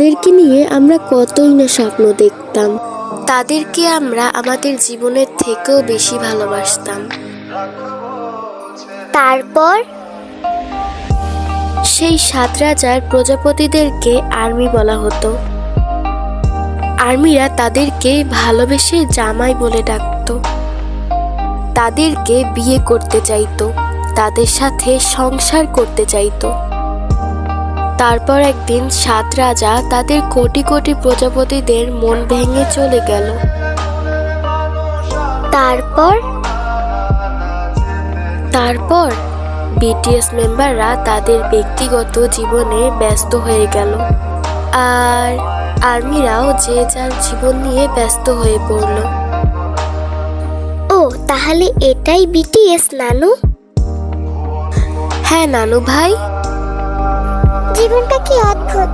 তাদেরকে নিয়ে আমরা কতই না স্বপ্ন দেখতাম, তাদেরকে আমরা আমাদের জীবনের থেকেও বেশি ভালোবাসতাম। তারপর সেই 7 রাজার প্রজাপতিদেরকে আর্মি বলা হতো। আর্মিরা তাদেরকে ভালোবেসে জামাই বলে ডাকতো, তাদেরকে বিয়ে করতে চাইতো, তাদের সাথে সংসার করতে চাইতো। তারপর একদিন 7 রাজা তাদের কোটি কোটি প্রজাপতিদের মন ভেঙে চলে গেল। তারপর তারপর বিটিএস মেম্বাররা তাদের ব্যক্তিগত জীবনে ব্যস্ত হয়ে গেল, আর আর্মিরাও যে যার জীবন নিয়ে ব্যস্ত হয়ে পড়ল। ও তাহলে এটাই বিটিএস নানু? হ্যাঁ নানু ভাই। জীবনটা কি অদ্ভুত।